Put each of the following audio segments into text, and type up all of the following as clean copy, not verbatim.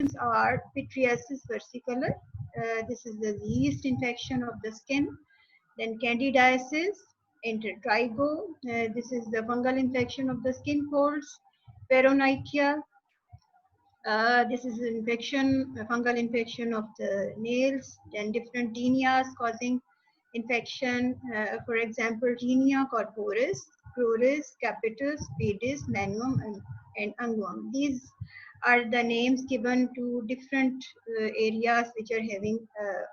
are pityriasis versicolor. This is the yeast infection of the skin. Then candidiasis, intertrigo. This is the fungal infection of the skin folds. Peroneithia. This is an infection, a fungal infection of the nails. Then different tinnias causing infection. For example, tinea corporis, cruris, capitis, pedis, manuum, and unguum. These are the names given to different areas which are having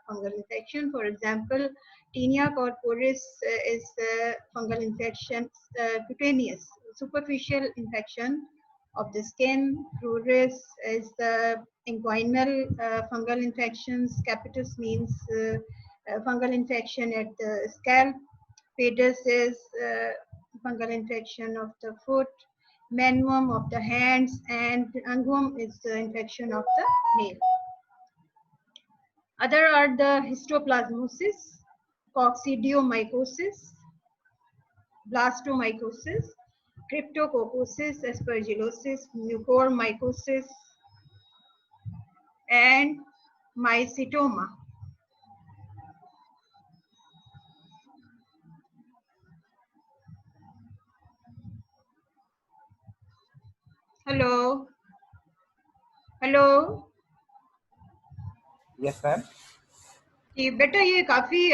fungal infection. For example, tinea corporis is fungal infection, cutaneous, superficial infection of the skin. Cruris is the inguinal fungal infections. Capitis means fungal infection at the scalp. Pedis is fungal infection of the foot. Manuum of the hands, and unguum is the infection of the nail. Other are the histoplasmosis, coccidiomycosis, blastomycosis, cryptococcosis, aspergillosis, mucormycosis, and mycetoma. Hello. Hello. Yes, ma'am. जी बेटा ये काफी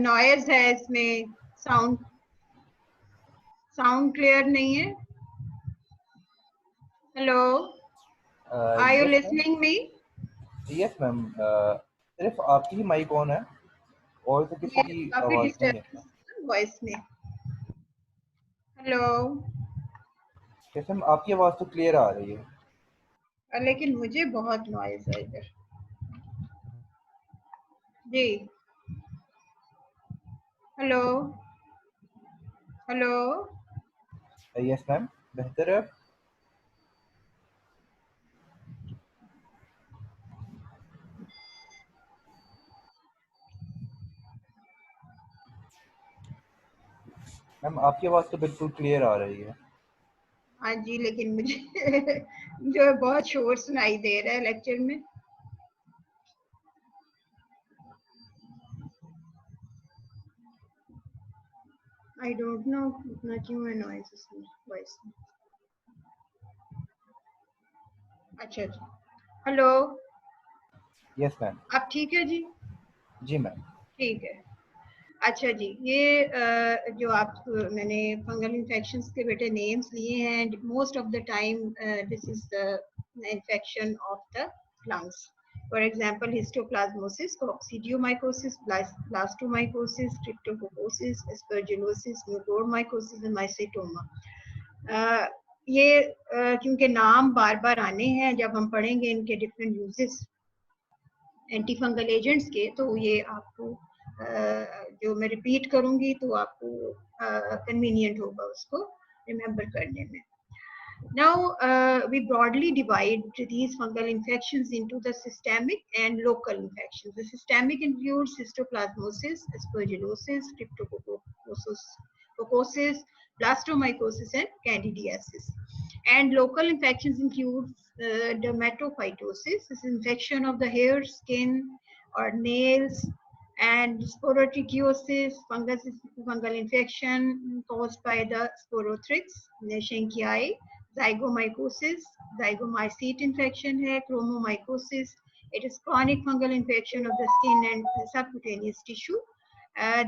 noise है इसमें sound clear नहीं है hello are you Yes, ma'am. Listening me Yes, ma'am. सिर्फ आपकी ही mic on है और तो किसी ये की काफी आवाज नहीं है। डिस्टर्बेंस वॉइस में हेलो yes, ma'am, आपकी आवाज तो क्लियर आ रही है। लेकिन मुझे बहुत नॉइज है इधर जी हेलो हेलो Yes, ma'am. बेहतर है। मैम आपकी आवाज तो बिल्कुल क्लियर आ रही है। हाँ जी लेकिन मुझे जो है बहुत शोर सुनाई दे रहा है लेक्चर में आई डोंट नो इतना क्यों है नॉइज इसमें वॉइस में अच्छा जी हेलो यस मैम। आप ठीक है जी जी मैम। ठीक है अच्छा जी ये जो आप मैंने फंगल इन्फेक्शंस के बेटे नेम्स लिए हैं and most of the time this is the infection of the lungs. For example, histoplasmosis, coccidiomycosis, blastomycosis, cryptococcosis, aspergillosis, mucormycosis and mycetoma. ये क्योंकि नाम बार बार आने हैं जब हम पढ़ेंगे इनके different uses anti fungal agents के तो ये आपको जो मैं रिपीट करूंगी तो आपको कन्वीनियंट होगा उसको रिमेम्बर करने में Now, we broadly divide these fungal infections into the systemic and local infections. The systemic includes histoplasmosis, aspergillosis, cryptococcosis, blastomycosis, and candidiasis. And local infections include dermatophytosis, this is infection of the hair, skin, or nails, and sporotrichosis, fungal infection caused by the sporothrix, Escherichia, zygomycosis, zygomycete infection है, chromomycosis. It is chronic fungal infection of the skin and subcutaneous tissue.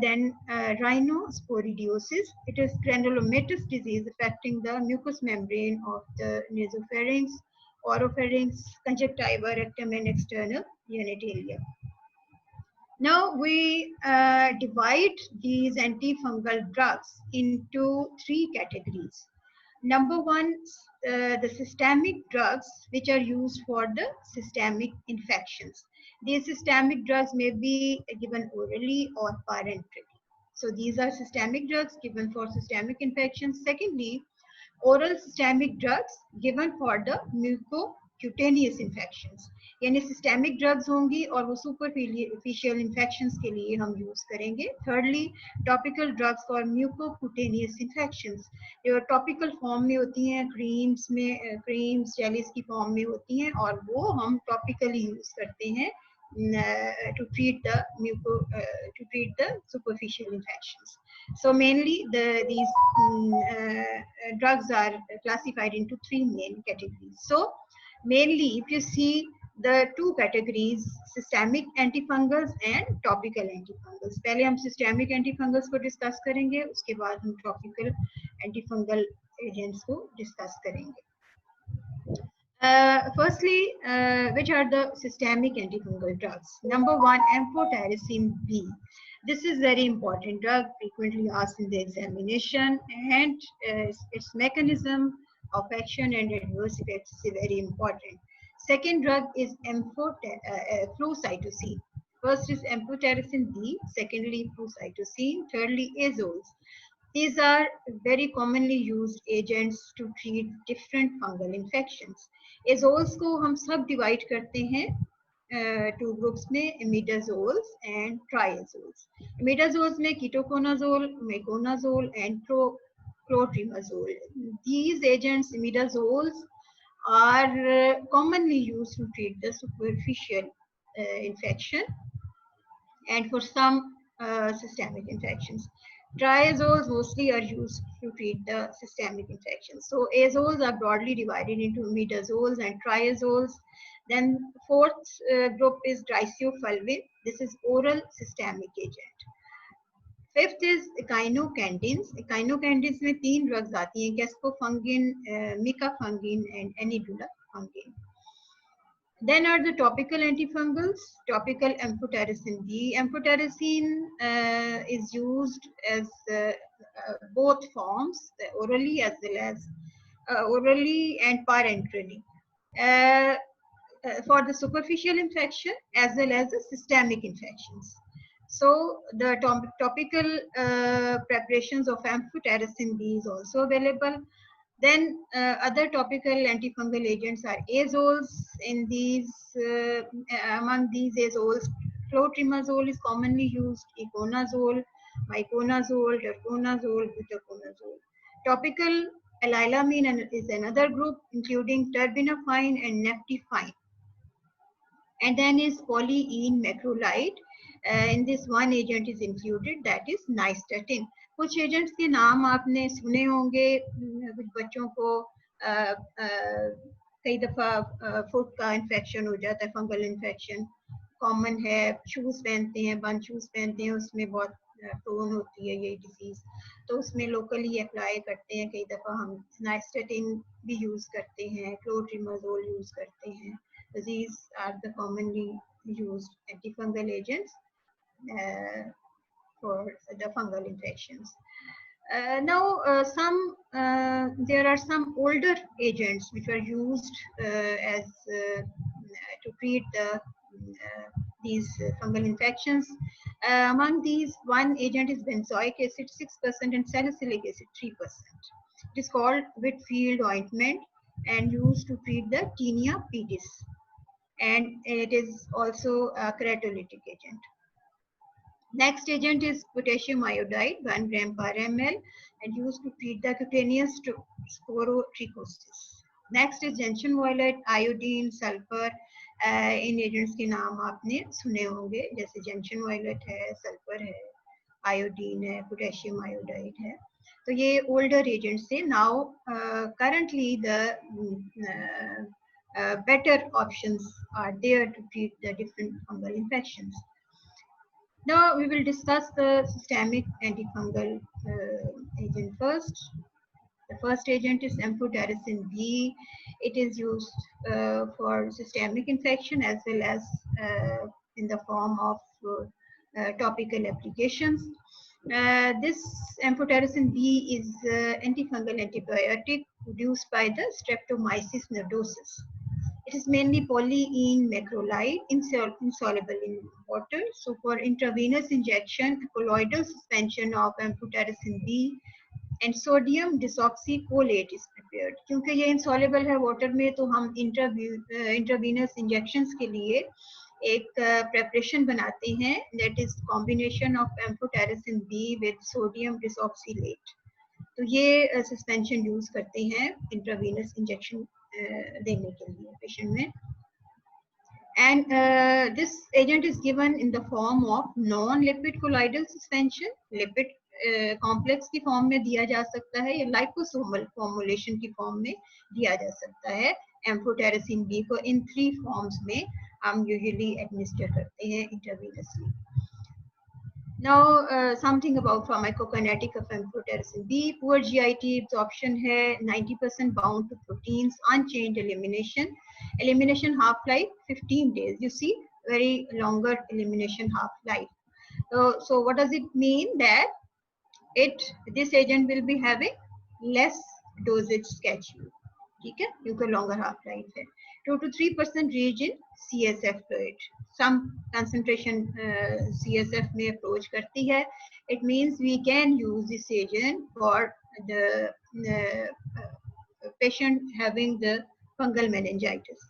Then rhinosporidiosis. It is granulomatous disease affecting the mucous membrane of the nasopharynx, oropharynx, conjunctiva, rectum, and external genitalia. Now we divide these antifungal drugs into three categories. Number one, the systemic drugs which are used for the systemic infections. These systemic drugs may be given orally or parenterally. So these are systemic drugs given for systemic infections. Secondly, oral systemic drugs given for the mucocutaneous infections. यानी systemic drugs होंगी और वो superficial infections के लिए हम use करेंगे. Thirdly, topical drugs for mucocutaneous infections, जो topical form में होती हैं, क्रीम्स जेलीज की फॉर्म में होती हैं, और वो हम टॉपिकली यूज करते हैं to treat the superficial infections. So mainly these drugs are classified into three main categories. So mainly if you see the two categories, systemic antifungals and topical antifungals. पहले हम systemic antifungals को discuss करेंगे, उसके बाद हम topical antifungal agents को discuss करेंगे. Firstly, which are the systemic antifungal drugs? Number one, amphotericin B. This is very important drug, frequently asked in the examination, and its mechanism of action and adverse effects is very important. Second drug is flucytosine. First is amphotericin B, secondly flucytosine, thirdly azoles. These are very commonly used agents to treat different fungal infections. Azoles को हम सब divide करते हैं two groups में, imidazoles and triazoles. Imidazoles में ketoconazole, miconazole and clotrimazole. These agents, imidazoles, are commonly used to treat the superficial infection and for some systemic infections. Triazoles mostly are used to treat the systemic infections. So azoles are broadly divided into imidazoles and triazoles. Then fourth group is dicyfulvin. This is oral systemic agent. Fifth is echinocandins. Echinocandins में तीन drugs आती हैं, cascofungin, micafungin and anidulafungin. Then are the topical antifungals, topical amphotericin B. Amphotericin is used as both forms, orally as well as orally and parenterally, for the superficial infection as well as the systemic infections. So the topical preparations of amphotericin B is also available. Then other topical antifungal agents are azoles. In these, among these azoles, clotrimazole is commonly used, iconazole, miconazole, terconazole, butaconazole. Topical allylamine is another group, including terbinafine and neftifine. And then is polyene macrolide. In this one agent is included, that is nystatin. कुछ agents के नाम आपने सुने होंगे, कुछ बच्चों को कई दफा फुट का इन्फेक्शन हो जाता है, फंगल इन्फेक्शन कॉमन है, शूज पहनते हैं, बंद शूज पहनते हैं, उसमें बहुत प्रोन होती है ये डिजीज, तो उसमें लोकली अप्लाई करते हैं. कई दफा हम नाइस्टेटिन भी यूज करते हैं, क्लोट्रिमाजोल यूज करते हैं. These are the commonly used antifungal agents for the fungal infections. Now, there are some older agents which are used as to treat these fungal infections. Among these, one agent is benzoic acid 6% and salicylic acid 3%. It is called Whitfield ointment and used to treat the tinea pedis, and it is also a keratolytic agent. Next agent is potassium iodide, 1 gram per ml, and used to treat the cutaneous sporotrichosis. Next is gentian violet, iodine, sulfur. In agents के नाम आपने सुने होंगे, जैसे gentian violet है, sulphur है, iodine है, potassium iodide है. तो ये older agents से. Now currently the better options are there to treat the different fungal infections. Now we will discuss the systemic antifungal agent first. The first agent is amphotericin B. It is used for systemic infection as well as in the form of topical applications. This amphotericin B is antifungal antibiotic produced by the Streptomyces nodosus. It is mainly polyene macrolide, insoluble in water. So for intravenous injection, a colloidal suspension of amphotericin B and sodium deoxycholate is prepared. क्योंकि ये insoluble है water में, तो हम intravenous injections के लिए एक preparation बनाते हैं, that is combination of amphotericin B with sodium deoxycholate. तो ये सस्पेंशन यूज करते हैं इंट्रावीनस इंजेक्शन देने के लिए पेशेंट में। And this agent is given in the form of non-lipid colloidal suspension, lipid complex की फॉर्म में दिया जा सकता है, या liposomal formulation की फॉर्म में दिया जा सकता है। एम्फोटेरिसिन बी को इन 3 फॉर्म्स में हम यूजुअली एडमिनिस्टर करते हैं intravenously. Now something about pharmacokinetic of amphotericin B. Poor GIT absorption है, 90% bound to proteins, unchanged elimination. Elimination half-life 15 days. You see, very longer elimination half-life. So what does it mean? That this agent will be having less dosage schedule. ठीक है, क्योंकि longer half-life है. 2 to 3% reach in CSF fluid. Some concentration CSF में approach करती है. It means we can use this agent for the patient having the fungal meningitis.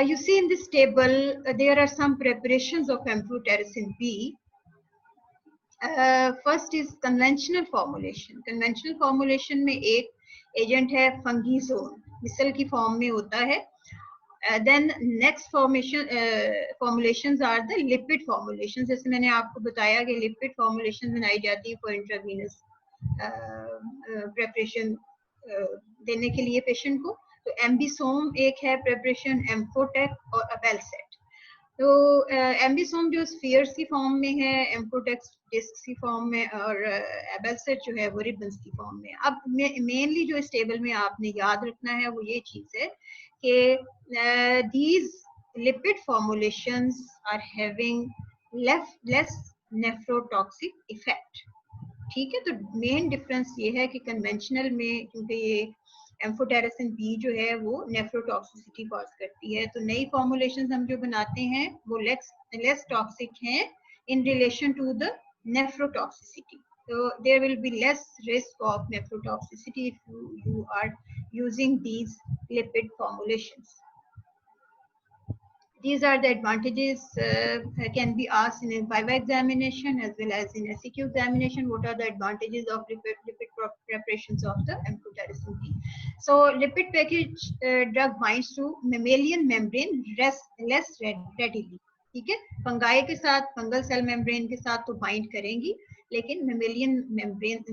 You see in this table, there are some preparations of amphotericin B. First is conventional formulation. Conventional formulation में एक agent है फंगीजोन, मिसल की form में होता है. Then next formulations are the lipid formulations. जैसे मैंने आपको बताया कि lipid formulations बनाई जाती है for intravenous preparation देने के लिए पेशेंट को. तो एम्बिसोम एक है प्रेपरेशन, एम्फोटेक और अबेलसेट. तो एम्बिसोम जो स्फीयर्स की फॉर्म में है, एम्फोटेक्स डिस्क की फॉर्म में, और एबेलसेट जो है वो रिबन्स की फॉर्म में. अब मेनली जो इस टेबल में आपने याद रखना है वो ये चीज है कि these lipid formulations are having less nephrotoxic effect. ठीक है, तो मेन डिफरेंस ये है कि कन्वेंशनल में, क्योंकि ये एम्फोटेरिसिन बी जो है वो नेफ्रोटॉक्सिसिटी कॉज करती है, तो नई फॉर्मुलेशंस हम जो बनाते हैं वो लेस टॉक्सिक हैं in relation to the nephrotoxicity. So there will be less risk of nephrotoxicity if you are using these lipid formulations. These are the advantages can be asked in a viva examination as well as in SEQ examination. What are the advantages of lipid preparations of the amphotericin B? So lipid package drug binds to mammalian membrane less readily. ठीक है, fungi के साथ, fungal cell membrane के साथ तो bind करेंगी, लेकिन mammalian membrane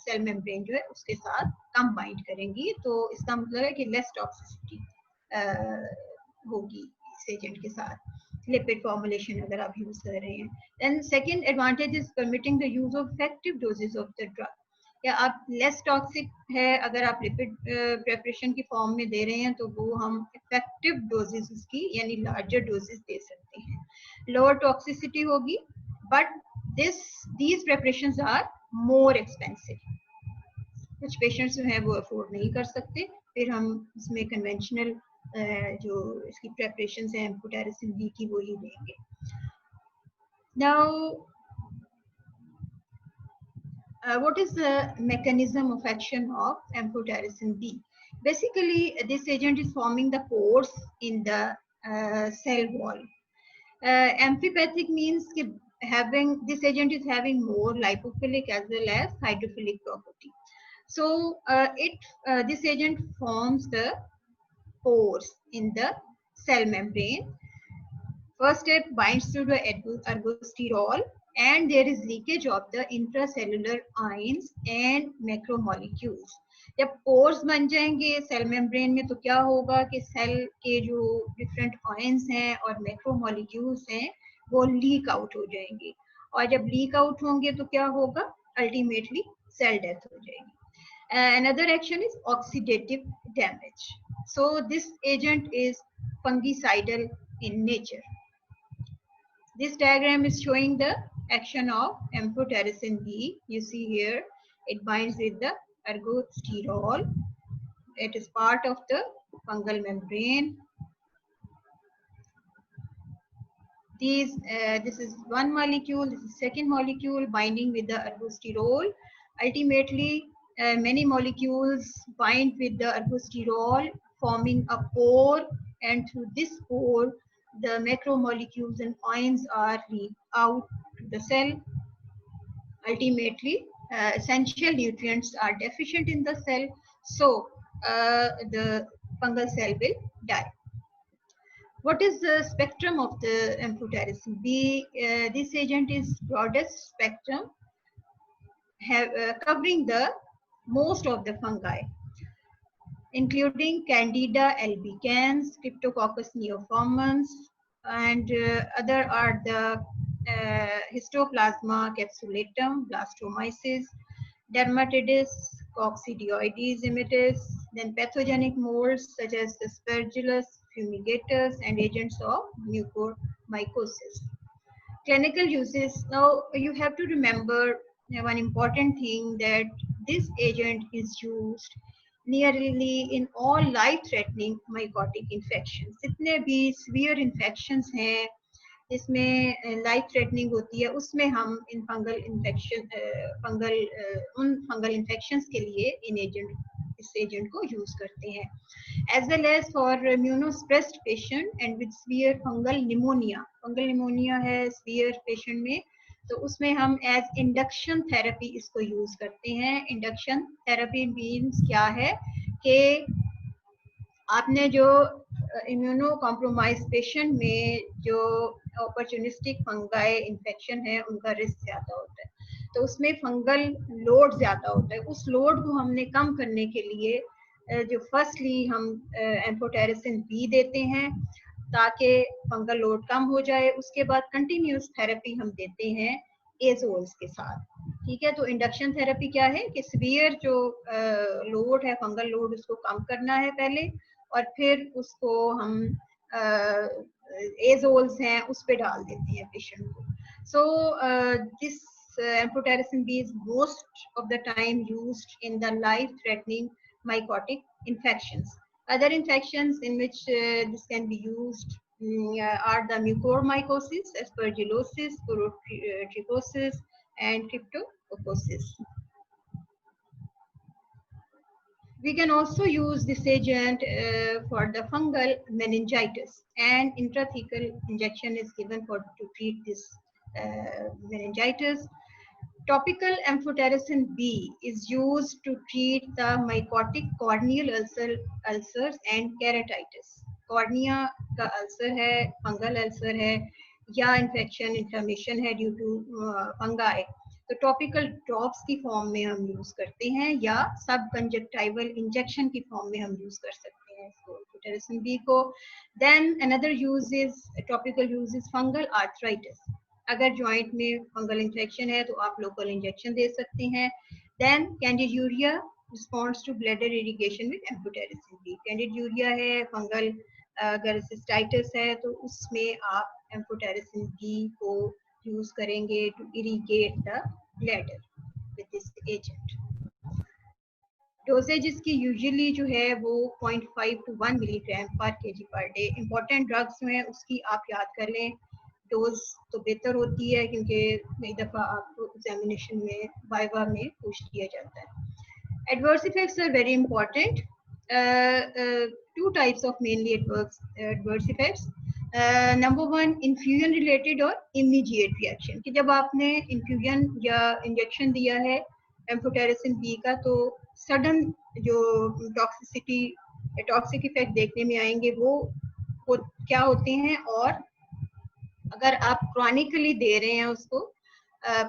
cell membrane जो है उसके साथ कम बाइंड करेंगी. तो इसका मतलब है कि लेस टॉक्सिसिटी होगी इस एजेंट के साथ लिपिड फॉर्मुलेशन अगर आप यूज कर रहे हैं. Then second advantage is permitting the use of effective doses of the drug. या आप लेस टॉक्सिक है, अगर आप लिपिड प्रेपरेशन की फॉर्म में दे रहे हैं तो वो हम इफेक्टिव डोजेस उसकी यानी लार्जर डोजेस दे सकते हैं. लोअर टॉक्सिसिटी होगी, but these preparations are more expensive. कुछ पेशेंट्स जो हैं वो अफोर्ड नहीं कर सकते, फिर हम इसमें कन्वेंशनल जो इसकी प्रेपरेशंस हैं एम्फोटेरिसिन बी की वो ही देंगे. Now what is the mechanism of action of amphotericin B? Basically, this agent is forming the pores in the cell wall. Amphipathic means this agent is having more lipophilic as well as hydrophilic property. So this agent forms the pores in the cell membrane. First step, binds to the ergosterol, and there is leakage of the intracellular ions and macromolecules. जब pores बन जाएंगे cell membrane में तो क्या होगा कि cell के जो डिफरेंट आयंस हैं और मैक्रोमोलिक्यूल्स हैं वो लीक आउट हो जाएंगे, और जब लीक आउट होंगे तो क्या होगा, अल्टीमेटली सेल डेथ हो जाएगी. Another action is oxidative damage. So this agent is fungicidal in nature. This diagram is showing the action of amphotericin B. You see here, it binds with the ergosterol. It is part of the fungal membrane. This is one molecule, this is second molecule binding with the ergosterol. Ultimately, many molecules bind with the ergosterol, forming a pore, and through this pore, the macromolecules and ions are leaked out to the cell. Ultimately, essential nutrients are deficient in the cell, so the fungal cell will die. What is the spectrum of the amphotericin B? This agent is broadest spectrum, covering the most of the fungi, including Candida albicans, Cryptococcus neoformans, and other are the Histoplasma capsulatum, Blastomyces, Dermatitis, Coccidioides immitis, then pathogenic molds such as Aspergillus fumigatus and agents of mucormycosis. Clinical uses. Now you have to remember one important thing, that this agent is used nearly in all life-threatening mycotic infections. जितने भी severe infections हैं इसमें life threatening होती है, उसमें हम इन fungal infections के लिए इस एजेंट को यूज करते हैं, as well as for immunosuppressed patient and with severe fungal pneumonia है severe patient में, तो उसमें हम एज इंडक्शन थेरेपी इसको यूज करते हैं. इंडक्शन थेरेपी मीन्स क्या है कि आपने जो इम्यूनो कॉम्प्रोमाइज पेशेंट में जो अपॉर्चुनिस्टिक फंगाई इन्फेक्शन है उनका रिस्क ज्यादा होता है, तो उसमें फंगल लोड ज्यादा होता है. उस लोड को हमने कम करने के लिए जो फर्स्टली हम एम्फोटेरिसिन बी देते हैं ताकि फंगल लोड कम हो जाए. उसके बाद कंटिन्यूस थेरेपी हम देते हैं एजोल्स के साथ. ठीक है, तो इंडक्शन थेरेपी क्या है कि सीवियर जो लोड है फंगल लोड उसको कम करना है पहले, और फिर उसको हम एजोल्स हैं उस पे डाल देते हैं पेशेंट को. So this amphotericin B is most of the time used in the life-threatening mycotic infections. Other infections in which this can be used are the mucormycosis, aspergillosis, porotrichosis, and cryptococcus. We can also use this agent for the fungal meningitis, and intrathecal injection is given to treat this meningitis. Topical amphotericin B is used to treat the mycotic corneal ulcers and keratitis. Cornea का ulcer है, fungal ulcer है, या infection inflammation है due to fungi, तो topical drops की form में हम use करते हैं या सब कंजक्टाइवल इंजेक्शन की फॉर्म में हम यूज कर सकते हैं इसको एम्फोटेरिसिन बी को. Then another use is topical use is fungal arthritis. अगर जॉइंट में फंगल इन्फेक्शन है तो आप लोकल इंजेक्शन दे सकते हैं. Then candiduria responds to bladder irrigation with amphotericin B. Candiduria है, फंगल अगर सिस्टाइटिस है तो उसमें आप एम्फोटेरिसिन बी को यूज करेंगे to irrigate the bladder with this agent. Doses इसकी यूजुअली जो है वो 0.5 to 1 मिलीग्राम पर KG per day. Important drugs में उसकी आप याद कर लें, डोज तो बेहतर होती है क्योंकि कई दफ़ा आपको एग्जामिनेशन में वाइवा में पूछ लिया जाता है. Adverse effects are very important. Two types of mainly adverse effects. Number one, infusion related और इमीडिएट रिएक्शन, कि जब आपने इन्फ्यूजन या इंजेक्शन दिया है एम्फोटेरिसिन बी का तो सडन जो टॉक्सिक इफेक्ट देखने में आएंगे वो क्या होते हैं, और अगर आप क्रॉनिकली दे रहे हैं उसको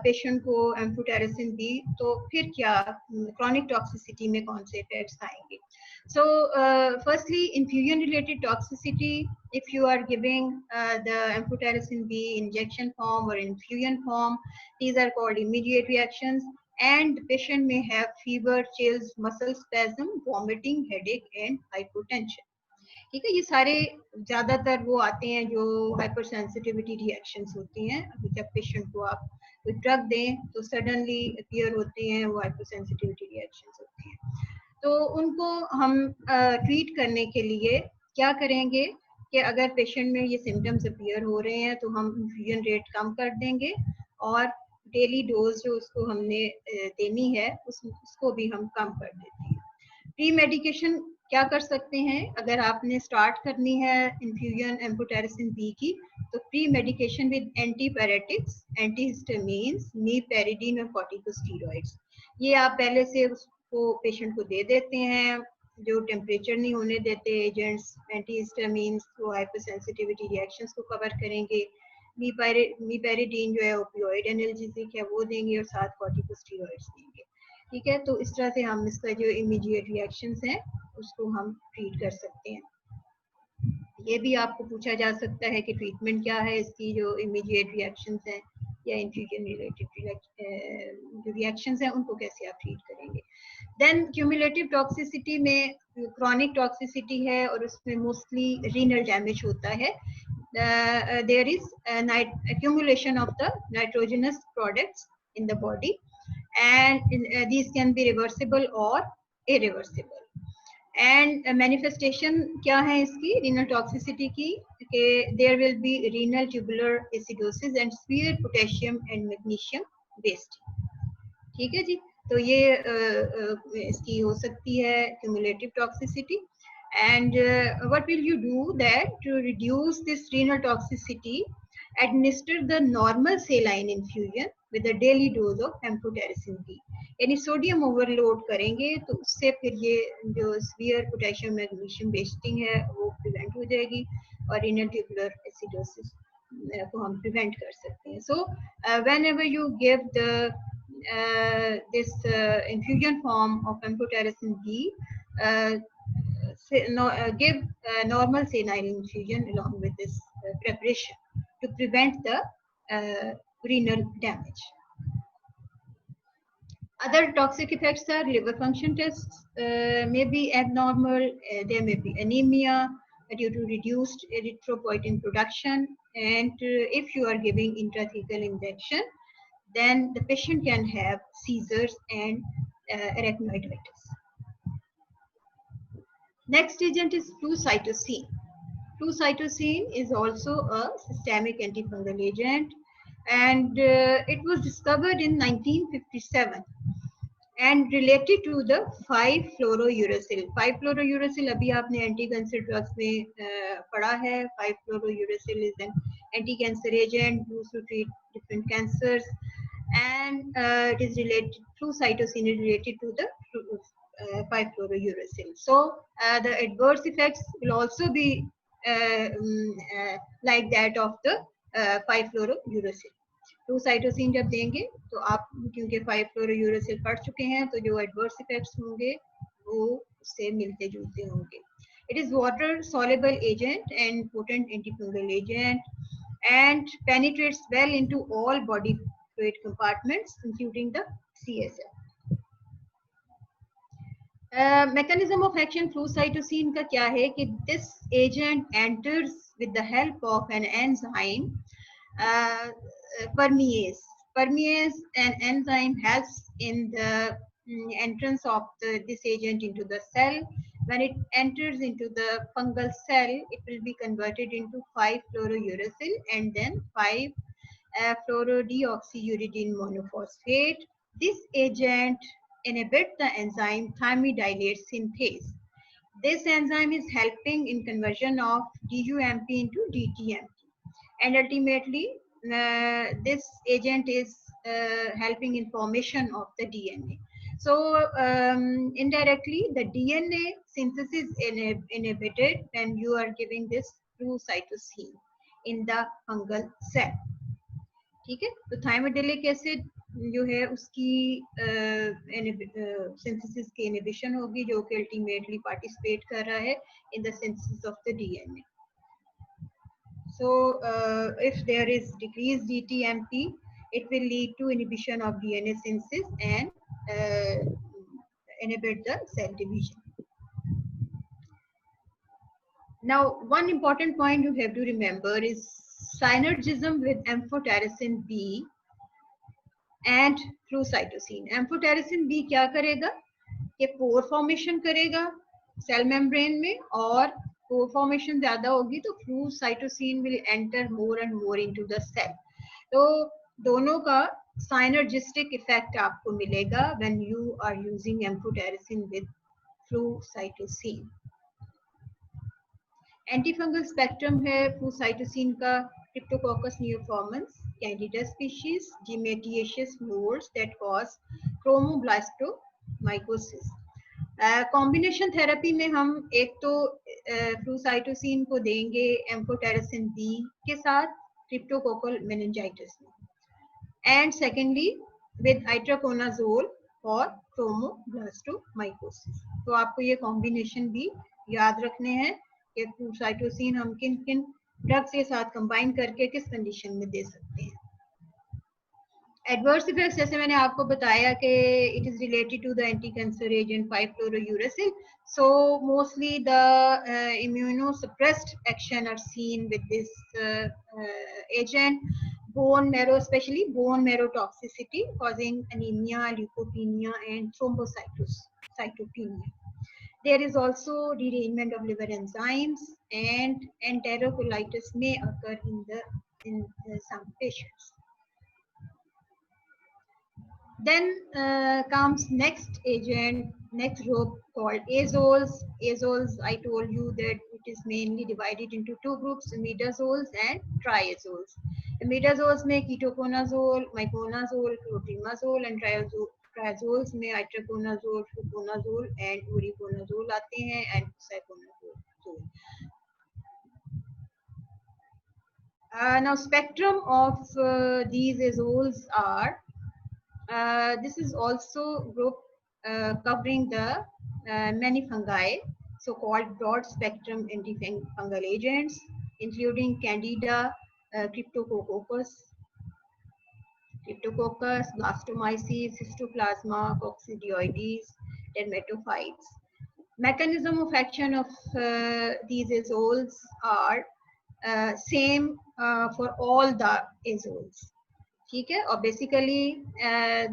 पेशेंट को एम्फोटेरिसिन बी तो फिर क्या क्रॉनिक टॉक्सिसिटी में कौन से इफेक्ट्स आएंगे. So firstly, infusion related toxicity, if you are giving the amphotericin B injection form or infusion form, these are called immediate reactions, and the patient may have fever, chills, muscle spasm, vomiting, headache and hypotension. ठीक है, ये सारे ज्यादातर वो आते हैं जो hyper sensitivity reactions होती हैं. अभी जब पेशेंट को आप कोई ड्रग दें तो सडनली अपीयर होते हैं, वो हाइपर सेंसिटिविटी रिएक्शंस होती हैं. तो उनको हम ट्रीट करने के लिए क्या करेंगे कि अगर पेशेंट में ये सिम्टम्स अपीयर हो रहे हैं तो हम इन्फ्यूजन रेट कम कर देंगे और डेली डोज जो उसको हमने देनी है उसको भी हम कम कर देते हैं। प्री मेडिकेशन क्या कर सकते हैं, अगर आपने स्टार्ट करनी है इन्फ्यूजन एम्फोटेरिसिन बी की, तो pre medication with antipyretics, antihistamines, meperidine और कॉर्टिकोस्टेरॉइड्स, ये आप पहले से उसको पेशेंट को दे देते हैं। जो टेम्परेचर नहीं होने देते एजेंट्स, एंटीहिस्टामिन्स वो हाइपरसेंसिटिविटी रिएक्शंस को कवर करेंगे। नीपेरिडीन जो है ओपियोइड एनाल्जेसिक है वो देंगे और साथ कॉर्टिकोस्टेरॉइड्स देंगे। ठीक है, तो इस तरह से हम इसका जो इमीडिएट रिएक्शंस हैं उसको हम ट्रीट कर सकते हैं। ये भी आपको पूछा जा सकता है कि ट्रीटमेंट क्या है इसकी, जो इमीडिएट रिएक्शंस हैं या इन्फ्यूजन रिलेटेड जो रिएक्शंस हैं उनको कैसे आप ट्रीट करेंगे। देन क्यूमुलेटिव टॉक्सिसिटी में क्रॉनिक टॉक्सिसिटी है और उसमें मोस्टली रीनल डैमेज होता है। there is accumulation of the nitrogenous products in the body, and these can be reversible or irreversible. And manifestation क्या है इसकी renal toxicity की, there will be renal tubular acidosis and severe potassium and magnesium wasting. ठीक है जी, तो ये इसकी हो सकती है cumulative toxicity. And what will you do that to reduce this renal toxicity? Administer the normal saline infusion with a daily dose of amphotericin B. यानी sodium overload करेंगे तो उससे फिर ये जो severe potassium magnesium wasting है वो prevent हो जाएगी और renal tubular acidosis को हम प्रिवेंट कर सकते हैं. So whenever you give the this infusion form of amphotericin B, give normal saline infusion along with this preparation to prevent the renal damage. Other toxic effects are liver function tests may be abnormal, there may be anemia due to reduced erythropoietin production, and if you are giving intrathecal injection, then the patient can have seizures and arachnoiditis. Next agent is flucytosine. Flucytosine is also a systemic antifungal agent, and it was discovered in 1957 and related to the 5-fluorouracil. 5-fluorouracil अभी आपने anti-cancer drugs में पढ़ा है. 5-fluorouracil is an anti-cancer agent used to treat different cancers, and it is related. Flucytosine is related to the 5-fluorouracil. So the adverse effects will also be like that of the 5-fluorouracil. Flucytosine जब देंगे तो आप क्योंकि 5-fluorouracil पढ़ चुके हैं तो जो एडवर्स इफेक्ट्स होंगे वो उससे मिलते जुलते होंगे. It is water soluble agent and potent antifungal agent and penetrates well into all body fluid compartments including the CSF. Mechanism of action flucytosine का क्या है कि this agent enters with the help of an enzyme permease. Permease, an enzyme, helps in the entrance of this agent into the cell. When it enters into the fungal cell, it will be converted into 5-fluorouracil and then 5-fluorodeoxyuridine monophosphate. This agent inhibits the enzyme thymidylate synthase. This enzyme is helping in conversion of DUMP into DTMP, and ultimately this agent is helping in formation of the DNA. So indirectly the DNA synthesis is inhibited when you are giving this flucytosine in the fungal cell. ठीक है, तो थाइमिडिलिक acid जो है उसकी synthesis की inhibition होगी जो कि अल्टीमेटली पार्टिसिपेट कर रहा है in the synthesis of the DNA. So if there is decreased DTMP, it will lead to inhibition of DNA synthesis and inhibit the cell division. Now, one important point you have to remember is synergism with amphotericin B and flucytosine. Amphotericin B क्या करेगा कि pore formation करेगा cell membrane में, और pore formation ज्यादा होगी तो flucytosine will enter more and more into the cell. तो दोनों का synergistic effect आपको मिलेगा when you are using amphotericin with flucytosine. Antifungal spectrum है फ्लूसाइटोसिन का Cryptococcus neoformans, Candida species, Gymnasiaceous molds that cause chromoblastomycosis. Combination therapy में हम एक तो फ्लूसाइटोसिन को देंगे एम्फोटेरिसिन बी के साथ क्रिप्टोकोकल मेनिंजाइटिस में, एंड सेकेंडली विद आइट्राकोनाजोल फॉर क्रोमोब्लास्टोमाइकोसिस. तो आपको ये कॉम्बिनेशन भी याद रखने हैं कि फ्लूसाइटोसिन हम किन किन ड्रग्स के साथ कंबाइन करके किस कंडीशन में दे सकते हैं. एडवर्स इफेक्ट्स जैसे मैंने आपको बताया कि it is related to the anti cancer agent 5-fluorouracil. So mostly the immunosuppressed action are seen with this agent. Bone marrow, especially bone marrow toxicity, causing anemia, leukopenia, and thrombocytopenia. There is also derangement of liver enzymes, and enterocolitis may occur in some patients. Then comes next agent, next group called azoles. Azoles, I told you that it is mainly divided into two groups, imidazoles and triazoles. Imidazoles में ketoconazole, miconazole, clotrimazole, and triazoles में itraconazole, fluconazole, and uriconazole आते हैं, and saconazole. Now spectrum of these azoles are. This is also group covering the many fungi, so-called broad spectrum antifungal agents, including Candida, Cryptococcus, Blastomyces, Histoplasma, Coccidioides, Dermatophytes. Mechanism of action of these azoles are same for all the azoles. ठीक है, और basically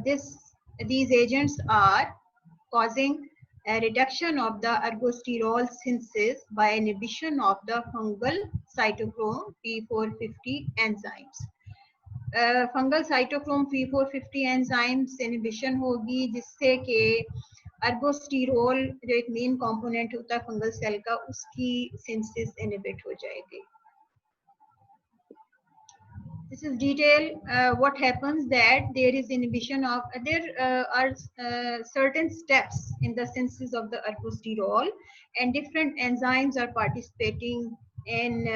these agents are causing a reduction of the ergosterol synthesis by inhibition of the fungal cytochrome P450 enzymes. Fungal cytochrome P450 enzymes inhibition होगी जिससे कि ergosterol जो एक main component होता है फंगल सेल का उसकी सिंथेसिस इनहिबिट हो जाएगी. This is detail what happens that there is inhibition of there are certain steps in the synthesis of the ergosterol, and different enzymes are participating in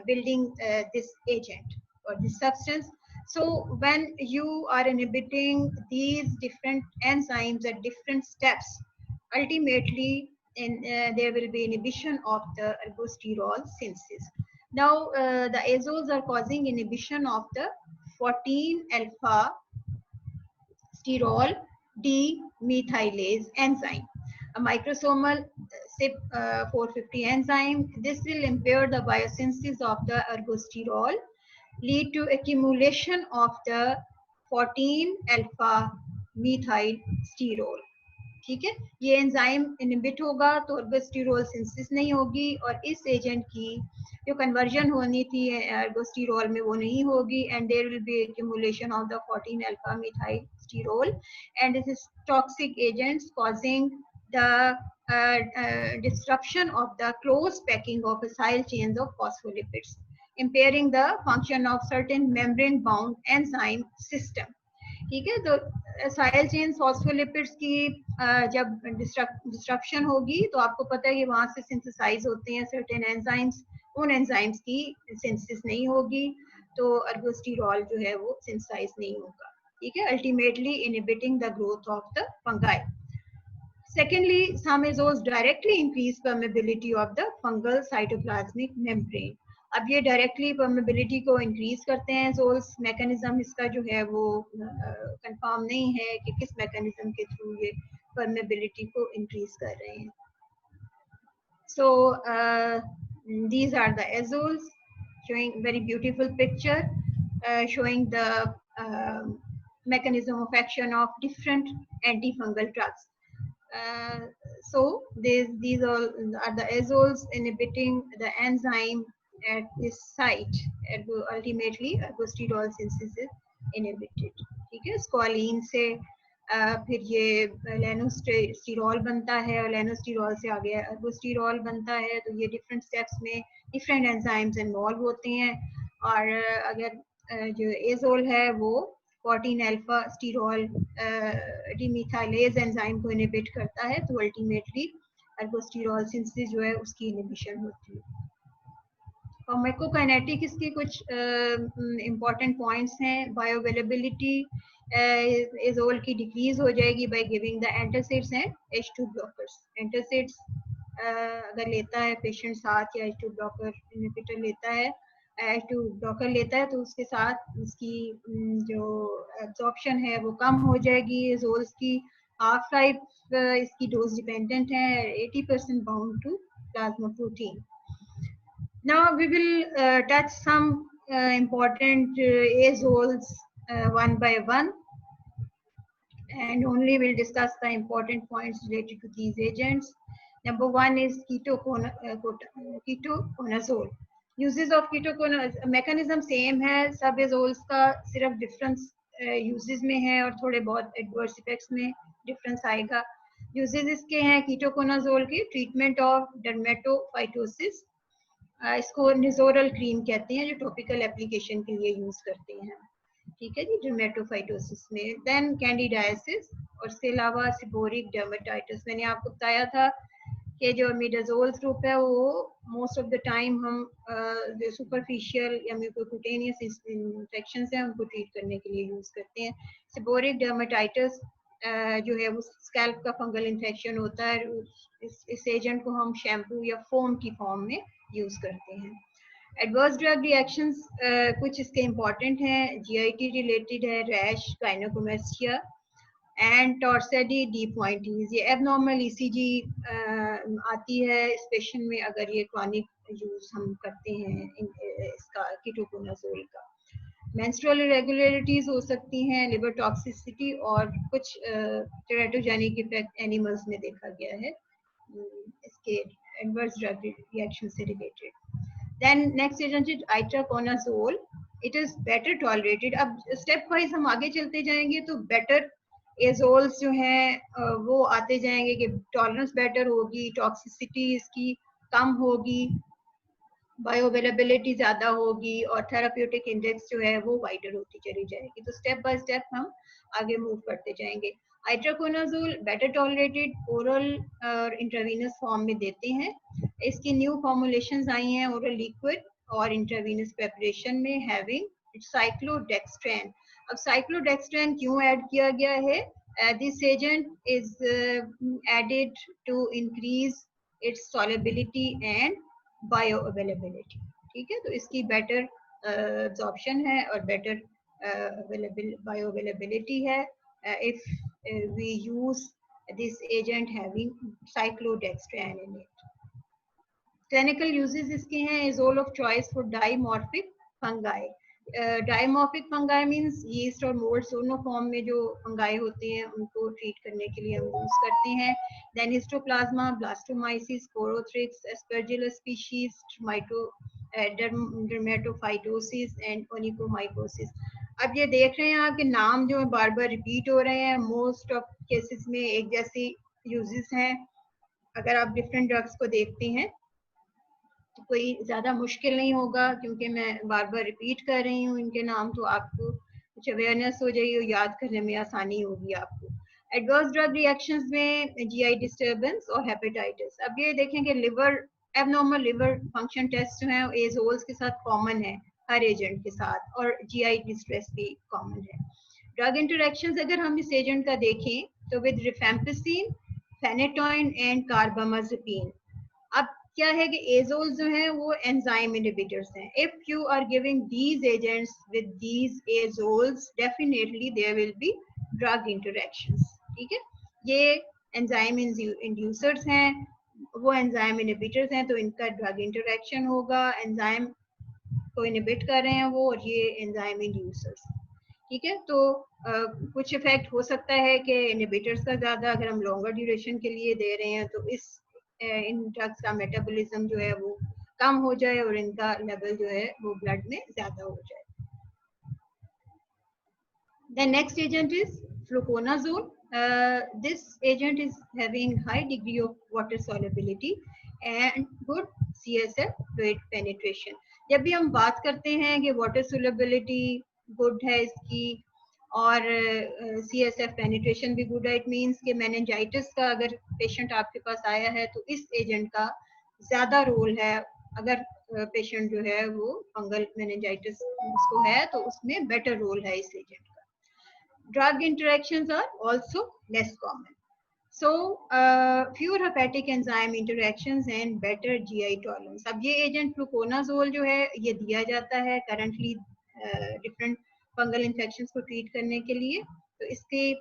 building this agent or this substance. So when you are inhibiting these different enzymes at different steps, ultimately there will be inhibition of the ergosterol synthesis. Now, the azoles are causing inhibition of the 14-alpha sterol demethylase enzyme, a microsomal CYP450 enzyme. This will impair the biosynthesis of the ergosterol, lead to accumulation of the 14-alpha methyl sterol. ठीक है, ये enzyme inhibit होगा तो ergosterol synthesis नहीं होगी, और इस agent की जो कन्वर्जन होनी थी एर्गोस्टेरॉल में वो नहीं होगी, and there will be accumulation of the 14 alpha methyl sterol, and this is toxic agents causing the disruption of the close packing of acyl chains of phospholipids, impairing the function of certain membrane bound enzyme system. ठीक है, तो साइल chain phospholipids की जब destruction होगी तो आपको पता है कि वहां से सिंथेसाइज होते हैं सर्टेन एंजाइम्स, उन एंजाइम्स की सिंथेसिस नहीं होगी तो एर्गोस्टेरॉल जो है वो सिंथेसाइज नहीं होगा. ठीक है, ultimately inhibiting the growth of the fungi. Secondly, some azoles directly increase permeability of the fungal cytoplasmic membrane. अब ये डायरेक्टली परमेबिलिटी को इंक्रीज करते हैं एजोल्स. मैकेनिज्म इसका जो है वो कंफर्म नहीं है कि किस मैकेनिज्म के थ्रू ये परमेबिलिटी को इंक्रीज कर रहे हैं. सो these are the azoles, showing very beautiful picture showing the mechanism of action of different antifungal drugs. So these all are the azoles inhibiting the enzyme at this site. Ultimately, ergosterol synthesis is inhibited. ठीक है, squalane से फिर ये लेनोस्टेरॉल बनता है, और लेनोस्टेरॉल से आगे एर्गोस्टेरॉल बनता है। तो ये डिफरेंट स्टेप्स में डिफरेंट एंजाइम्स इन्वॉल्व होते हैं। और अगर जो एजोल है वो 14 अल्फा स्टीरॉल डिमिथाइलेज एंजाइम को इनहिबिट करता है, तो अल्टीमेटली एर्गोस्टेरॉल सिंथेसिस जो है उसकी इनहिबिशन होती है। फार्माकोकाइनेटिक इसके कुछ इम्पॉर्टेंट पॉइंट्स हैं। बायोअवेलेबिलिटी एजोल की डिक्रीज हो जाएगी by giving the antacids and H2 blockers. Antacids अगर लेता है पेशेंट साथ, या H2 ब्लॉकर इनहिबिटर लेता है, H2 ब्लॉकर लेता है, तो उसके साथ उसकी जो एब्जॉर्प्शन है वो कम हो जाएगी। एजोल्स की हाफ लाइफ इसकी डोज डिपेंडेंट है, 80% bound to plasma protein. Now we will touch some important azoles one by one, and only will discuss the important points related to these agents. Number one is ketoconazole. Uses of ketoconazole mechanism same है, सब azoles का सिर्फ difference uses में है और थोड़े बहुत adverse effects में difference आएगा। Uses इसके हैं ketoconazole के treatment of dermatophytosis, इसको निजोरल क्रीम कहते हैं जो टॉपिकल एप्लीकेशन के लिए यूज करते हैं। ठीक है जी, डर्मेटोफाइटोसिस में। देन कैंडिडाइसिस, और इसके अलावा सिबोरिक डर्मेटाइटिस। मैंने आपको बताया था कि जो मिडाजोल ग्रुप है वो मोस्ट ऑफ द टाइम हम जो सुपरफिशियल या म्यूकोक्यूटेनियस इन्फेक्शन है उनको ट्रीट करने के लिए यूज करते हैं। सिबोरिक डर्मेटाइटिस जो है वो स्कैल्प का फंगल इन्फेक्शन होता है। इस एजेंट को हम शैम्पू या फोम की फॉर्म में यूज करते हैं। एडवर्स ड्रग रिएक्शंस कुछ इसके इम्पोर्टेंट हैं। जीआईटी रिलेटेड है, रैश, गायनोकोमेस्टिया एंड टॉर्सेडी डी पॉइंटीज। ये एबनॉर्मल ईसीजी आती है इस पेशेंट में अगर ये क्रॉनिक यूज हम करते हैं इसका कीटोकोनाजोल का। मेंस्ट्रुअल इरेगुलरिटीज हो सकती हैं, लिवर टॉक्सिसिटी, और कुछ टेराटोजेनिक इफेक्ट एनिमल्स में देखा गया है इसके एडवर्स ड्रग रिएक्शन से related. Then next agent is itraconazole. It is better tolerated. अब स्टेप वाइज हम आगे चलते जाएंगे तो बेटर एजोल्स जो हैं वो आते जाएंगे कि टॉलरेंस बेटर होगी, टॉक्सिसिटी इसकी कम होगी, बायोअवेलेबिलिटी ज्यादा होगी, और थेराप्यूटिक इंडेक्स जो है वो वाइडर होती चली जाएगी। तो स्टेप बाय स्टेप हम आगे मूव करते जाएंगे। आइट्राकोनाजोल बेटर टॉलरेटेड ओरल और इंट्रावीनस फॉर्म में देते हैं। इसकी न्यू फॉर्मुलेशंस आई हैं ओरल लिक्विड और इंट्रावीनस प्रेपरेशन में, हैविंग साइक्लोडेक्स्ट्रेन। अब साइक्लोडेक्स्ट्रेन क्यों ऐड किया गया है? This agent is added to increase its solubility and bioavailability. ठीक है, तो इसकी बेटर एब्जॉर्प्शन है और बेटर बायोअवेलेबिलिटी है if we use this agent having cyclodextran in it. Clinical uses इसके हैं, azole of choice for dimorphic fungi. Dimorphic fungi means yeast और मोल्ड दोनों फॉर्म में जो फंगाई होते हैं उनको ट्रीट करने के लिए हम यूज करते हैं। Then histoplasma, blastomycosis, sporothrix, aspergillus species, dermatophytosis and onychomycosis. अब ये देख रहे हैं आपके नाम जो है बार बार रिपीट हो रहे हैं, मोस्ट ऑफ केसेस में एक जैसी यूजेस हैं। अगर आप डिफरेंट ड्रग्स को देखते हैं तो कोई ज्यादा मुश्किल नहीं होगा, क्योंकि मैं बार बार रिपीट कर रही हूँ इनके नाम, तो आपको कुछ अवेयरनेस हो जाएगी और याद करने में आसानी होगी आपको। एडवर्स ड्रग रिएक्शंस में जीआई डिस्टर्बेंस और हेपेटाइटिस। अब ये देखें कि liver abnormal liver function test जो है एजोल्स के साथ कॉमन है हर एजेंट के साथ, और जीआई डिस्ट्रेस भी कॉमन है। ड्रग इंटरैक्शंस अगर हम इस एजेंट का देखें तो with rifampicin, phenytoin and carbamazepine. अब क्या है कि एजोल्स जो हैं वो एंजाइम इनहिबिटर्स हैं। If you are giving these agents with these azoles definitely there will be drug interactions. ठीक है, ये एंजाइम इंड्यूसर्स हैं, वो एंजाइम इनहिबिटर्स हैं, तो इनका ड्रग इंटरैक्शन होगा। एंजाइम को इनहिबिट कर रहे हैं वो, और ये एंजाइम इंड्यूसर्स। ठीक है, तो कुछ इफेक्ट हो सकता है कि इनहिबिटर्स का ज्यादा अगर हम लॉन्गर ड्यूरेशन के लिए दे रहे हैं तो इन ड्रग्स का मेटाबॉलिज्म जो है वो कम हो जाए और इनका लेवल जो है वो ब्लड में ज्यादा हो जाए। The next agent is fluconazole. This agent is having high degree of water solubility and good CSF fluid penetration. जब भी हम बात करते हैं कि water solubility good है इसकी और CSF penetration भी good है, it means कि meningitis का अगर patient आपके पास आया है तो इस agent का ज़्यादा रोल है. अगर पेशेंट जो है वो फंगल मेनिंजाइटिस उसको है तो उसमें बेटर रोल है इस एजेंट का. Drug interactions are also less common. So fewer hepatic enzyme interactions and better GI tolerance. अब ये एजेंट फ्लुकोनाजोल जो है ये दिया जाता है करंटली डिफरेंट फंगल इन्फेक्शंस को ट्रीट करने के लिए. तो इसके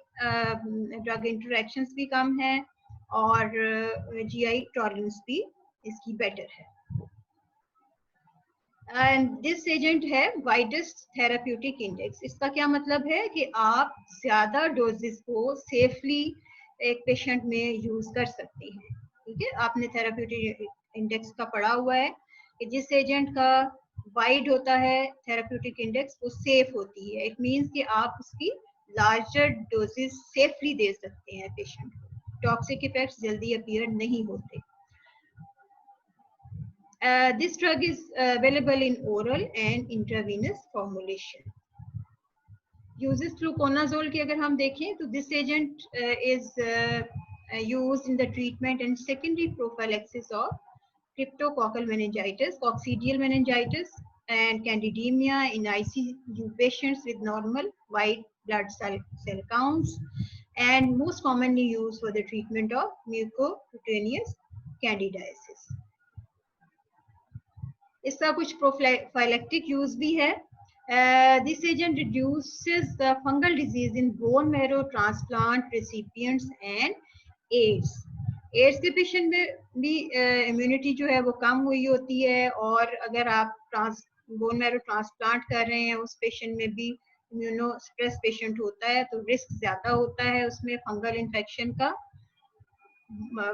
ड्रग इंटरेक्शंस भी कम है और GI टॉलरेंस भी इसकी बेटर है. एंड दिस एजेंट है वाइडेस्ट थेराप्यूटिक इंडेक्स. इसका क्या मतलब है कि आप ज्यादा डोजेस को सेफली एक पेशेंट में यूज कर सकते हैं. ठीक है, आपने थेराप्यूटिक इंडेक्स का पढ़ा हुआ है कि जिस एजेंट का वाइड होता है थेराप्यूटिक इंडेक्स वो सेफ होती है. इट मींस कि आप उसकी लार्जर डोजेस सेफली दे सकते हैं पेशेंट को. टॉक्सिक इफेक्ट्स जल्दी अपीयर नहीं होते. This drug is available in oral and intravenous formulation. Uses fluconazole की अगर हम देखें तो this agent is used in the treatment and secondary prophylaxis of cryptococcal meningitis, coccidial meningitis, and candidemia in ICU patients with normal white blood cell counts, and most commonly used for the treatment of mucocutaneous candidiasis. इसका कुछ prophylactic use भी है. This agent reduces the fungal disease in bone marrow transplant recipients and AIDS. AIDS के patient में भी immunity जो है वो कम हुई होती है और अगर आप बोन मैरो ट्रांसप्लांट कर रहे हैं उस पेशेंट में भी इम्यूनो स्ट्रेस पेशेंट होता है तो रिस्क ज्यादा होता है उसमें फंगल इन्फेक्शन का,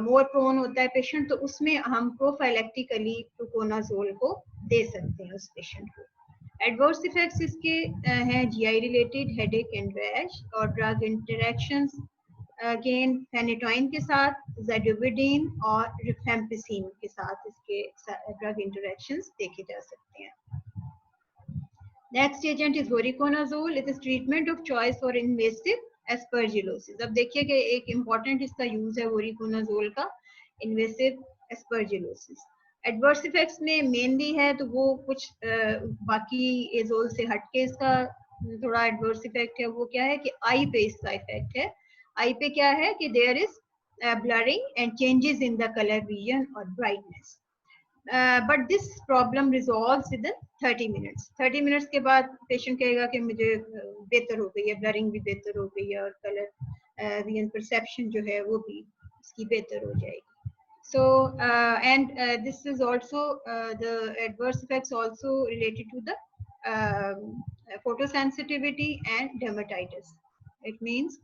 मोर प्रोन होता है पेशेंट. तो उसमें हम प्रोफाइलेक्टिकली फ्लुकोनाजोल को दे सकते हैं उस पेशेंट को. एडवर्स इफेक्ट्स इसके हैं GI related, headache and rash. और ड्रग इंटरेक्शंस अगेन फेनेटोइन के साथ, ज़ैडोविडिन और रिफेम्पिसिन के साथ इसके ड्रग इंटरेक्शंस देखे जा सकते हैं. Next agent is voriconazole. It is treatment of choice for invasive aspergillosis. अब देखिए कि एक इम्पॉर्टेंट इसका यूज है वोरिकोनाजोल का इन्वेसिव एस्परजिलोसिस. एडवर्स इफेक्ट्स में मेनली है तो वो कुछ बाकी एजोल से हटके इसका थोड़ा एडवर्स इफेक्ट है. वो क्या है कि आई पे इसका इफेक्ट है. आई पे क्या है कि there is blurring and changes in the colour vision और brightness. But this problem resolves with 30 minutes. 30 minutes के बाद पेशेंट कहेगा कि मुझे बेहतर हो गई है, ब्लरिंग भी बेहतर हो गई है और कलर विजन परसेप्शन जो है वो भी इसकी बेहतर हो जाएगी. So and this is also the adverse effects also related to the photosensitivity and dermatitis. It means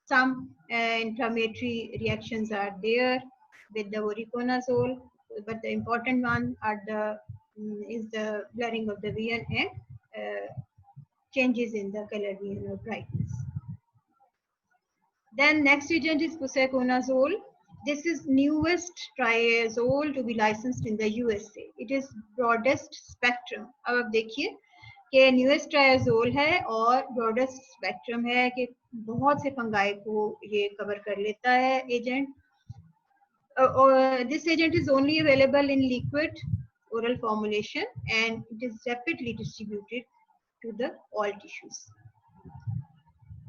some inflammatory reactions are there with the voriconazole, but the important one are the is the blurring of the vision and changes in the color vision or brightness. Then next agent is posaconazole. This is newest triazole to be licensed in the USA. It is broadest spectrum. अब आप देखिए कि newest triazole है और broadest spectrum है कि बहुत से फंगाई को ये कवर कर लेता है agent. This agent is only available in liquid oral formulation and it is rapidly distributed to the all tissues.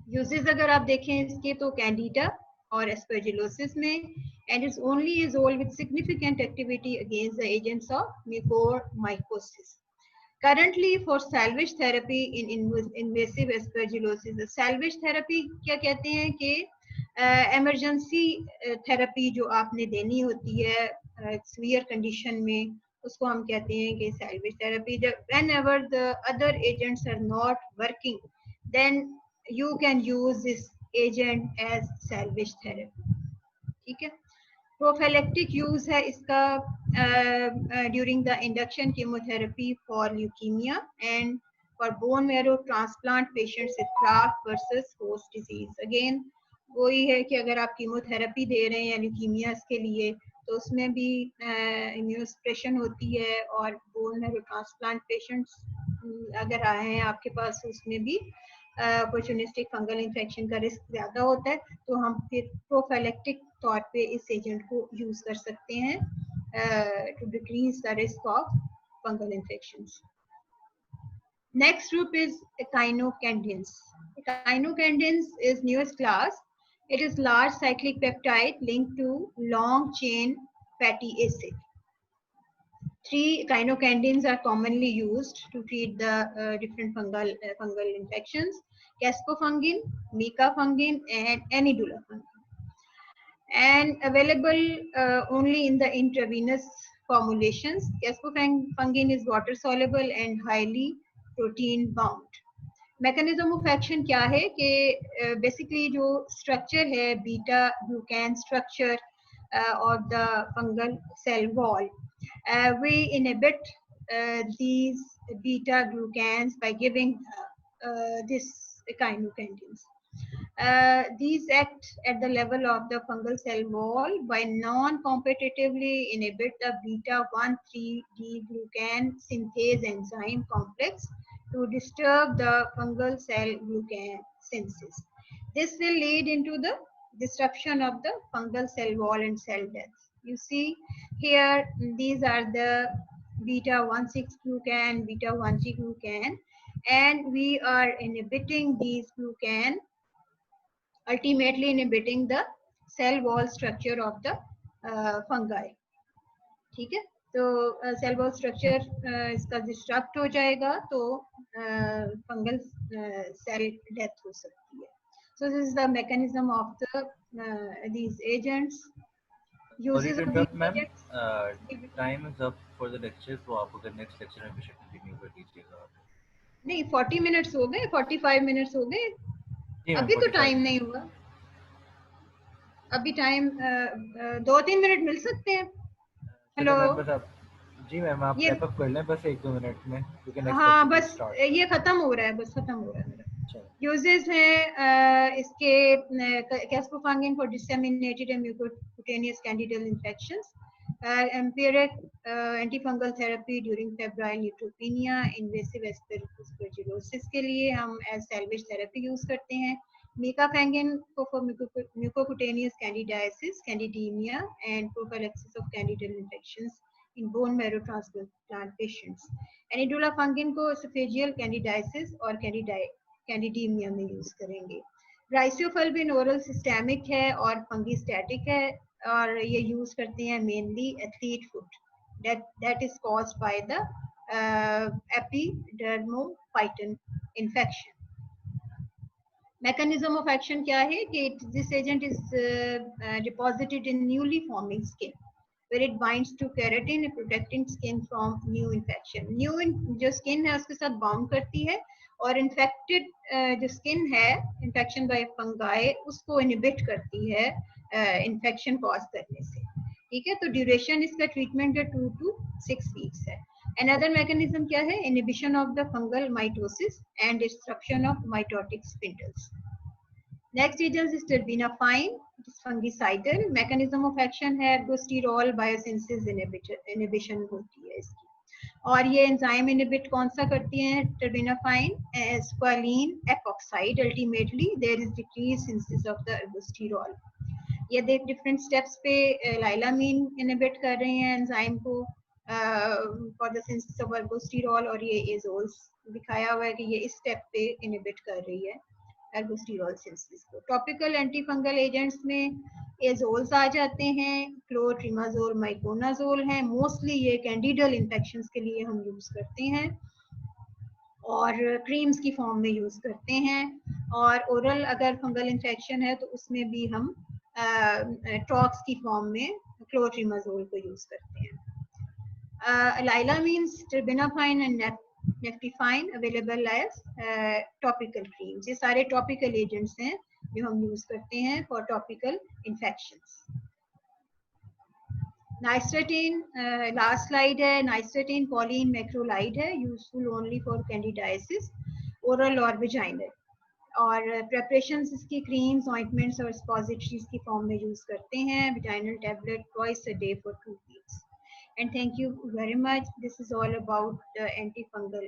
Uses अगर आप देखें इसके तो कैंडिडा और एस्परजिलोसिस में, and is only azole with significant activity against the agents of mucormycosis. Currently for salvage therapy in invasive aspergillosis. Salvage therapy क्या कहते हैं कि emergency therapy जो आपने देनी होती है severe condition में उसको हम कहते हैं कि salvage therapy. Whenever the other agents are not working, then you can use this agent as salvage therapy. ठीक है. प्रोफाइलेक्टिक यूज है इसका during the induction chemotherapy for leukaemia and for bone marrow transplant patients with graft versus host disease. Again वही है कि अगर आप chemotherapy दे रहे हैं ल्यूकीमियास के लिए तो उसमें भी इम्यूनोसप्रेशन होती है, और बोन मैरो ट्रांसप्लांट पेशेंट्स अगर आए हैं आपके पास उसमें भी अपॉर्चुनिस्टिक फंगल इन्फेक्शन का रिस्क ज़्यादा होता है, तो हम फिर प्रोफाइलेक्टिक तौर पे इस एजेंट को यूज़ कर सकते हैं to decrease the risk of fungal infections. Next group is echinocandins. Echinocandins is newest class. It is large cyclic peptide linked to long chain fatty acid. 3 echinocandins are commonly used to treat the different fungal infections: caspofungin, micafungin, and anidulafungin. And available only in the intravenous formulations. Caspofungin is water soluble and highly protein bound. Mechanism of action क्या है कि basically जो structure है beta glucan structure of the fungal cell wall, we inhibit these beta glucans by giving this echinocandins. These act at the level of the fungal cell wall by non-competitively inhibit the beta 1,3-D glucan synthase enzyme complex to disturb the fungal cell glucan synthesis. This will lead into the disruption of the fungal cell wall and cell death. You see here, these are the beta 1,6 glucan, beta 1G glucan, and we are inhibiting these glucan, ultimately inhibiting the cell wall structure of the fungi. ठीक है, तो cell wall structure इसका destruct हो जाएगा तो fungal cell death हो सकती है. So this is the mechanism of the these agents. Uses of these agents. Time is up for the lecture, तो आप अगर next lecture में बेशक continue कर दीजिएगा. नहीं 40 मिनट्स हो गए, 45 मिनट्स हो गए, अभी तो टाइम नहीं हुआ, अभी टाइम 2-3 मिनट मिल सकते हैं. हेलो जी मैम, आप रैप अप कर लें बस 1-2 मिनट में, क्योंकि नेक्स्ट हाँ बस ये खत्म हो रहा है, बस खत्म हो रहा है मेरा. यूजेस हैं इसके caspofungin for disseminated and mucocutaneous candidal infections, empiric antifungal therapy during febrile neutropenia, invasive aspergillosis के लिए हम as salvage therapy यूज करते हैं. Micafungin for mucocutaneous candidiasis, candidemia, and prophylaxis of candidal infections in bone marrow transplant patients. Anidulafungin को esophageal candidiasis और candidemia में use करेंगे. Rhizophulvin oral systemic है और fungistatic है, और ये यूज करते हैं mainly athlete foot that is caused by the epidermophyton infection. Mechanism of action क्या है कि this agent is deposited in newly forming skin where it binds to keratin and protecting skin from new infection. New जो skin है उसके साथ bound करती है और infected जो skin है infection by fungi उसको inhibit करती है infection cause करने से. ठीक है, तो ड्यूरेशन इसका ट्रीटमेंट है 2 to 6 weeks है. Another mechanism क्या है? Inhibition of the fungal mitosis and disruption of mitotic spindles. Next agent is terbinafine, it is fungicidal. Mechanism of action है ergosterol biosynthesis inhibition होती है इसकी. और ये एंजाइम इनहिबिट कौन सा करती है? terbinafine, squalene epoxide. Ultimately there is decreased synthesis of the ergosterol. ये देख डिफरेंट स्टेप्स पे लाइलामीन इनहिबिट कर रहे हैं एंजाइम को for the synthesis of ergosterol, और ये एजोल्स दिखाया हुआ है कि ये इस स्टेप पे इनहिबिट कर रही है ergosterol सिंथेसिस को. टॉपिकल एंटीफंगल एजेंट्स में एजोल्स आ जाते हैं, क्लोट्रिमाजोल, माइकोनाजोल हैं. मोस्टली ये कैंडिडल इन्फेक्शंस के लिए हम यूज करते हैं और क्रीम्स की फॉर्म में यूज करते हैं. और ओरल अगर फंगल इन्फेक्शन है तो उसमें भी हम ट्रॉक्स की फॉर्म में क्लोट्रिमाजोल को यूज करते हैं. Allylamines, terbinafine and naftifine available as topical creams. ये सारे टॉपिकल एजेंट्स हैं जो हम यूज करते हैं for topical infections. Nystatin last slide है. नाइस्टेटिन कॉलिन मैक्रोलाइड है, useful only for candidiasis, oral और विजाइनल. और प्रेपरेशंस इसकी क्रीम्स, ऑइंटमेंट्स और स्पॉजिटरीज की फॉर्म में यूज करते हैं. Vaginal tablet twice a day for 2 weeks. And thank you very much. This is all about the antifungal